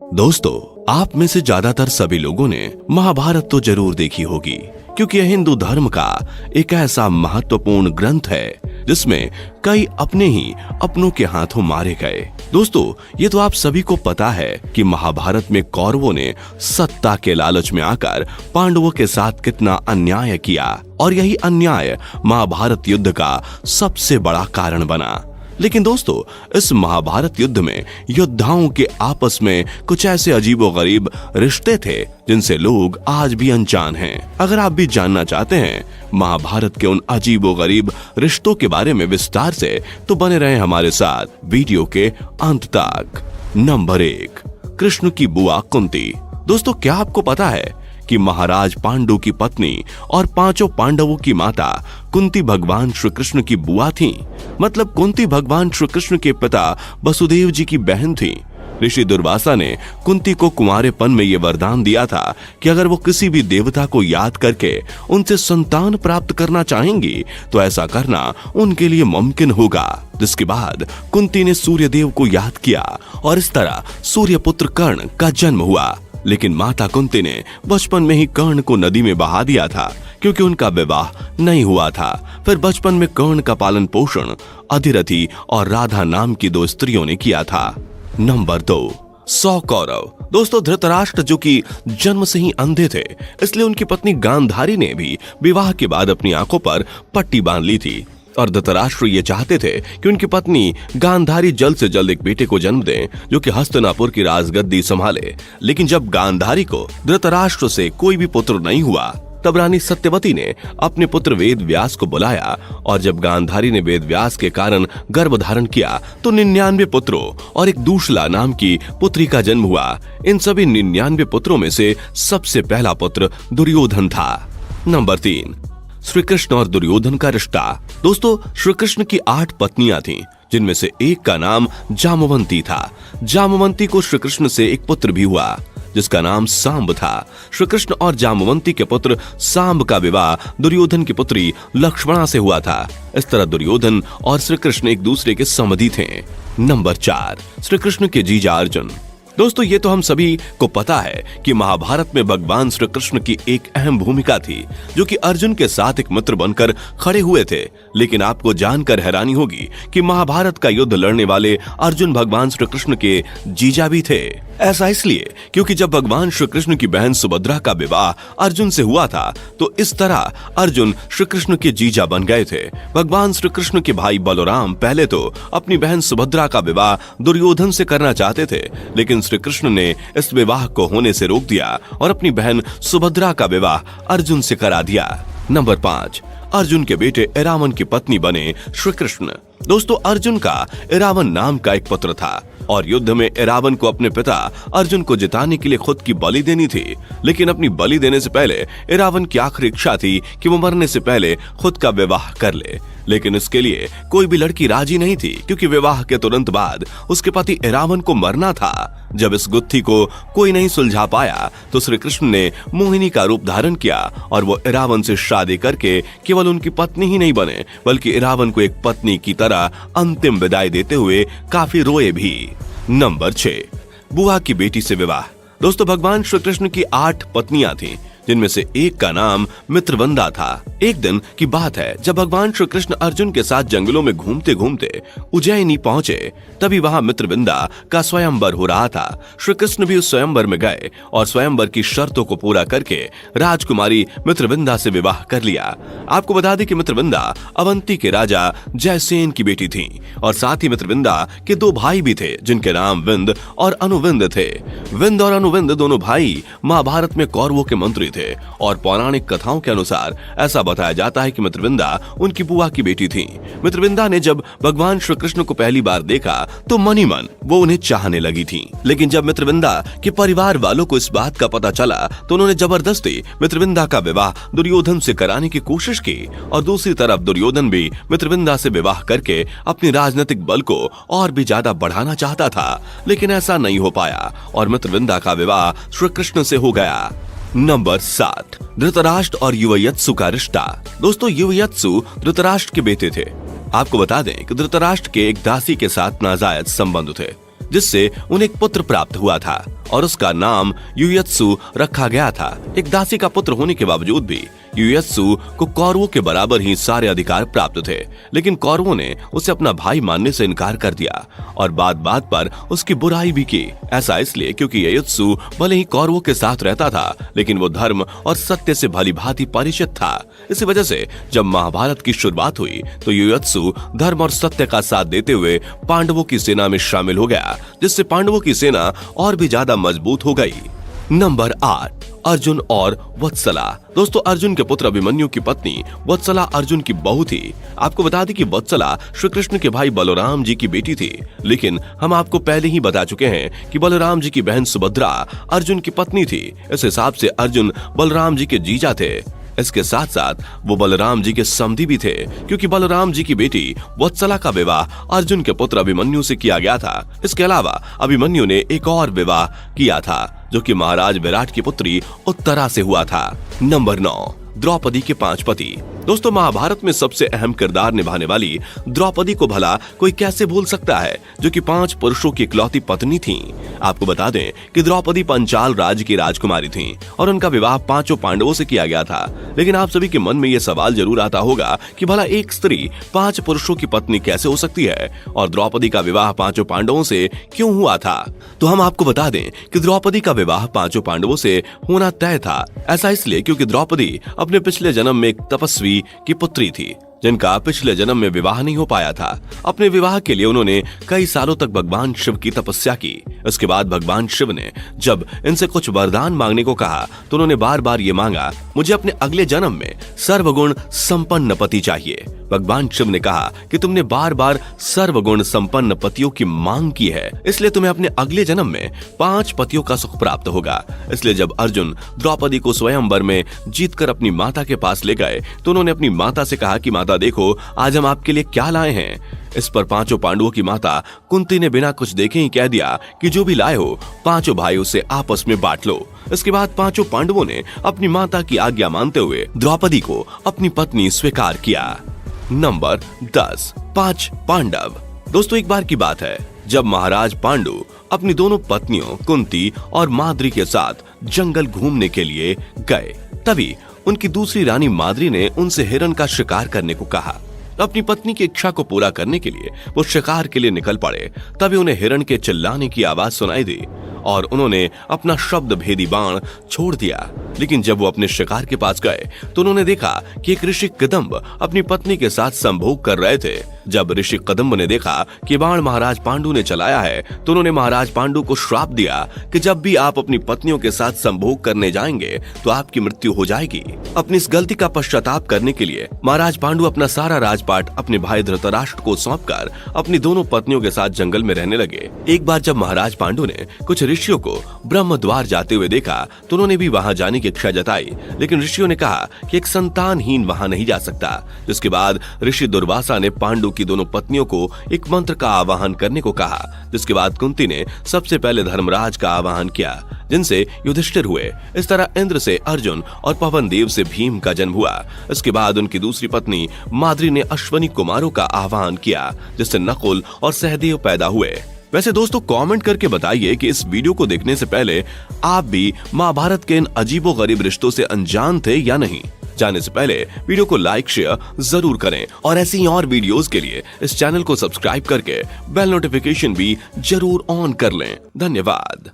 दोस्तों, आप में से ज्यादातर सभी लोगों ने महाभारत तो जरूर देखी होगी, क्योंकि यह हिंदू धर्म का एक ऐसा महत्वपूर्ण ग्रंथ है जिसमें कई अपनों के हाथों मारे गए। दोस्तों, ये तो आप सभी को पता है कि महाभारत में कौरवों ने सत्ता के लालच में आकर पांडवों के साथ कितना अन्याय किया और यही अन्याय महाभारत युद्ध का सबसे बड़ा कारण बना। लेकिन दोस्तों, इस महाभारत युद्ध में योद्धाओं के आपस में कुछ ऐसे अजीबोगरीब रिश्ते थे जिनसे लोग आज भी अनजान हैं। अगर आप भी जानना चाहते हैं महाभारत के उन अजीबोगरीब रिश्तों के बारे में विस्तार से, तो बने रहें हमारे साथ वीडियो के अंत तक। नंबर 1, कृष्ण की बुआ कुंती। दोस्तों, क्या आपको पता है कि महाराज पांडु की पत्नी और 5 पांडवों की माता कुंती भगवान श्री कृष्ण की बुआ थी। मतलब कुंती भगवान श्री कृष्ण के पिता वसुदेव जी की बहन थी। ऋषि दुर्वासा ने कुंती को कुंवारेपन में ये वरदान दिया था कि अगर वो किसी भी देवता को याद करके उनसे संतान प्राप्त करना चाहेंगी तो ऐसा करना उनके लिए मुमकिन होगा। जिसके बाद कुंती ने सूर्य देव को याद किया और इस तरह सूर्य पुत्र कर्ण का जन्म हुआ। लेकिन माता कुंती ने बचपन में ही कर्ण को नदी में बहा दिया था, क्योंकि उनका विवाह नहीं हुआ था। फिर बचपन में कर्ण का पालन पोषण अधिरथी और राधा नाम की 2 स्त्रियों ने किया था। नंबर 2, 100 कौरव। दोस्तों, धृतराष्ट्र जो कि जन्म से ही अंधे थे, इसलिए उनकी पत्नी गांधारी ने भी विवाह के बाद अपनी आंखों पर पट्टी बांध ली थी और धृतराष्ट्र ये चाहते थे कि उनकी पत्नी गांधारी जल्द से जल्द एक बेटे को जन्म दें जो कि हस्तिनापुर की राजगद्दी संभाले। लेकिन जब गांधारी को धृतराष्ट्र से कोई भी पुत्र नहीं हुआ, तब रानी सत्यवती ने अपने पुत्र वेद व्यास को बुलाया और जब गांधारी ने वेद व्यास के कारण गर्भ धारण किया तो 99 पुत्रों और एक दूशला नाम की पुत्री का जन्म हुआ। इन सभी 99 पुत्रों में से सबसे पहला पुत्र दुर्योधन था। नंबर 3, श्री कृष्ण और दुर्योधन का रिश्ता। दोस्तों, श्री कृष्ण की 8 पत्नियां थीं, जिनमें से एक का नाम जामवंती था। जामवंती को श्री कृष्ण से एक पुत्र भी हुआ जिसका नाम सांब था। श्री कृष्ण और जामवंती के पुत्र सांब का विवाह दुर्योधन की पुत्री लक्ष्मणा से हुआ था। इस तरह दुर्योधन और श्री कृष्ण एक दूसरे के समधी थे। नंबर 4, श्री कृष्ण के जीजा अर्जुन। दोस्तों, ये तो हम सभी को पता है कि महाभारत में भगवान श्री कृष्ण की एक अहम भूमिका थी, जो कि अर्जुन के साथ एक मित्र बनकर खड़े हुए थे। लेकिन आपको जानकर हैरानी होगी कि महाभारत का युद्ध लड़ने वाले अर्जुन भगवान श्री कृष्ण के जीजा भी थे। ऐसा इसलिए क्योंकि जब भगवान श्री कृष्ण की बहन सुभद्रा का विवाह अर्जुन से हुआ था, तो इस तरह अर्जुन श्री कृष्ण के जीजा बन गए थे। भगवान श्री कृष्ण के भाई बलराम पहले तो अपनी बहन सुभद्रा का विवाह दुर्योधन से करना चाहते थे, लेकिन श्री कृष्ण ने इस विवाह को होने से रोक दिया और अपनी बहन सुभद्रा का विवाह अर्जुन से करा दिया। नंबर 5, अर्जुन के बेटे इरावन की पत्नी बने श्री कृष्ण। दोस्तों, अर्जुन का इरावन नाम का एक पुत्र था और युद्ध में इरावन को अपने पिता अर्जुन को जिताने के लिए खुद की बलि देनी थी। लेकिन अपनी बलि देने से पहले इरावन की आखिरी इच्छा थी कि वो मरने से पहले खुद का विवाह कर ले। लेकिन इसके लिए कोई भी लड़की राजी नहीं थी, क्योंकि विवाह के तुरंत बाद उसके पति इरावन को मरना था। जब इस गुत्थी को कोई नहीं सुलझा पाया तो श्री कृष्ण ने मोहिनी का रूप धारण किया और वो इरावन से शादी करके केवल उनकी पत्नी ही नहीं बने, बल्कि इरावन को एक पत्नी की तरह अंतिम विदाई देते हुए काफी रोए भी। नंबर 6, बुआ की बेटी से विवाह। दोस्तों, भगवान श्री कृष्ण की 8 पत्नियां थीं, जिनमें से एक का नाम मित्रवंदा था। एक दिन की बात है जब भगवान श्री कृष्ण अर्जुन के साथ जंगलों में घूमते घूमते उज्जैनी पहुंचे, तभी वहां मित्रविंदा का स्वयंवर हो रहा था। श्री कृष्ण भी उस स्वयंवर में गए और स्वयंवर की शर्तों को पूरा करके राजकुमारी मित्रविंदा से विवाह कर लिया। आपको बता दें कि मित्रविंदा अवंती के राजा जयसेन की बेटी थी और साथ ही मित्रविंदा के 2 भाई भी थे, जिनके नाम विंद और अनुविंद थे। विंद और अनुविंद दोनों भाई महाभारत में कौरवों के मंत्री थे और पौराणिक कथाओं के अनुसार ऐसा बताया जाता है कि मित्रविंदा उनकी बुआ की बेटी थी। मित्रविंदा ने जब भगवान श्री कृष्ण को पहली बार देखा तो मन ही मन वो उन्हें चाहने लगी थी। लेकिन जब मित्रविंदा के परिवार वालों को इस बात का पता चला तो उन्होंने जबरदस्ती मित्रविंदा का विवाह दुर्योधन से कराने की कोशिश की और दूसरी तरफ दुर्योधन भी मित्रविंदा से विवाह करके अपनी राजनीतिक बल को और भी ज्यादा बढ़ाना चाहता था। लेकिन ऐसा नहीं हो पाया और मित्रविंदा का विवाह श्री कृष्ण से हो गया। नंबर 7, धृतराष्ट्र और युवयत्सु का रिश्ता। दोस्तों, युवयत्सु धृतराष्ट्र के बेटे थे। आपको बता दें कि धृतराष्ट्र के एक दासी के साथ नाजायज संबंध थे। जिससे उन्हें एक पुत्र प्राप्त हुआ था और उसका नाम युयत्सु रखा गया था। एक दासी का पुत्र होने के बावजूद भी युयत्सु को कौरवों के बराबर ही सारे अधिकार प्राप्त थे, लेकिन कौरवों ने उसे अपना भाई मानने से इनकार कर दिया और बात बात पर उसकी बुराई भी की। ऐसा इसलिए क्योंकि युयत्सु भले ही कौरवों के साथ रहता था, लेकिन वो धर्म और सत्य से भली भांति परिचित था। इसी वजह से जब महाभारत की शुरुआत हुई तो युयत्सु धर्म और सत्य का साथ देते हुए पांडवों की सेना में शामिल हो गया, जिससे पांडवों की सेना और भी ज्यादा मजबूत हो गई। नंबर 8, अर्जुन और वत्सला। दोस्तों, अर्जुन के पुत्र अभिमन्यु की पत्नी वत्सला अर्जुन की बहू थी। आपको बता दें कि वत्सला श्री कृष्ण के भाई बलराम जी की बेटी थी, लेकिन हम आपको पहले ही बता चुके हैं कि बलराम जी की बहन सुभद्रा अर्जुन की पत्नी थी। इस हिसाब से अर्जुन बलराम जी के जीजा थे। इसके साथ साथ वो बलराम जी के समधी भी थे, क्योंकि बलराम जी की बेटी वत्सला का विवाह अर्जुन के पुत्र अभिमन्यु से किया गया था। इसके अलावा अभिमन्यु ने एक और विवाह किया था, जो कि महाराज विराट की पुत्री उत्तरा से हुआ था। नंबर 9, द्रौपदी के 5 पति। दोस्तों, महाभारत में सबसे अहम किरदार निभाने वाली द्रौपदी को भला कोई कैसे भूल सकता है, जो कि 5 पुरुषों की इकलौती पत्नी थीं। आपको बता दें कि द्रौपदी पंचाल राज्य की राजकुमारी थीं और उनका विवाह 5 पांडवों से किया गया था। लेकिन आप सभी के मन में यह सवाल जरूर आता होगा कि भला एक स्त्री 5 पुरुषों की पत्नी कैसे हो सकती है और द्रौपदी का विवाह 5 पांडवों से क्यों हुआ था। तो हम आपको बता दें कि द्रौपदी का विवाह 5 पांडवों से होना तय था। ऐसा इसलिए क्योंकि द्रौपदी अपने पिछले जन्म में एक तपस्वी की पुत्री थी, जिनका पिछले जन्म में विवाह नहीं हो पाया था। अपने विवाह के लिए उन्होंने कई सालों तक भगवान शिव की तपस्या की। इसके बाद भगवान शिव ने जब इनसे कुछ वरदान मांगने को कहा तो उन्होंने बार बार ये मांगा, मुझे अपने अगले जन्म में सर्वगुण संपन्न पति चाहिए। भगवान शिव ने कहा कि तुमने बार बार सर्वगुण संपन्न पतियों की मांग की है, इसलिए तुम्हें अपने अगले जन्म में 5 पतियों का सुख प्राप्त होगा। इसलिए जब अर्जुन द्रौपदी को स्वयंवर में जीतकर अपनी माता के पास ले गए तो उन्होंने अपनी माता से कहा कि माता देखो, आज हम आपके लिए क्या लाए हैं। इस पर 5 पांडवों की माता कुंती ने बिना कुछ देखे ही कह दिया कि जो भी लाए हो 5 भाई उसे आपस में बांट लो। इसके बाद 5 पांडवों ने अपनी माता की आज्ञा मानते हुए द्रौपदी को अपनी पत्नी स्वीकार किया। नंबर 10, 5 पांडव। दोस्तों, एक बार की बात है जब महाराज पांडु अपनी दोनों पत्नियों कुंती और माद्री के साथ जंगल घूमने के लिए गए, तभी उनकी दूसरी रानी माद्री ने उनसे हिरण का शिकार करने को कहा। अपनी पत्नी की इच्छा को पूरा करने के लिए वो शिकार के लिए निकल पड़े। तभी उन्हें हिरण के चिल्लाने की आवाज सुनाई दी और उन्होंने अपना शब्द भेदी बाण छोड़ दिया। लेकिन जब वो अपने शिकार के पास गए तो उन्होंने देखा कि एक ऋषि कदम्ब अपनी पत्नी के साथ संभोग कर रहे थे। जब ऋषि कदम्ब ने देखा कि बाण महाराज पांडु ने चलाया है तो उन्होंने महाराज पांडु को श्राप दिया कि जब भी आप अपनी पत्नियों के साथ संभोग करने जाएंगे तो आपकी मृत्यु हो जाएगी। अपनी इस गलती का पश्चाताप करने के लिए महाराज पांडु अपना सारा राजपाट अपने भाई धृतराष्ट्र को सौंपकर अपनी दोनों पत्नियों के साथ जंगल में रहने लगे। एक बार जब महाराज पांडु ने कुछ ऋषियों को ब्रह्म द्वार जाते हुए देखा तो उन्होंने भी वहां जाने की इच्छा जताई, लेकिन ऋषियों ने कहा कि एक संतानहीन वहां नहीं जा सकता। जिसके बाद ऋषि दुर्वासा ने पांडु की दोनों पत्नियों को एक मंत्र का आवाहन करने को कहा। जिसके बाद कुंती ने सबसे पहले धर्मराज का आवाहन किया, जिनसे युधिष्ठिर हुए। इस तरह इंद्र से अर्जुन और पवन देव से भीम का जन्म हुआ। इसके बाद उनकी दूसरी पत्नी माद्री ने अश्वनी कुमारों का आह्वान किया, जिससे नकुल और सहदेव पैदा हुए। वैसे दोस्तों, कमेंट करके बताइए कि इस वीडियो को देखने से पहले आप भी महाभारत के इन अजीबोगरीब रिश्तों से अनजान थे या नहीं। जाने से पहले वीडियो को लाइक शेयर जरूर करें और ऐसी और वीडियोस के लिए इस चैनल को सब्सक्राइब करके बेल नोटिफिकेशन भी जरूर ऑन कर लें। धन्यवाद।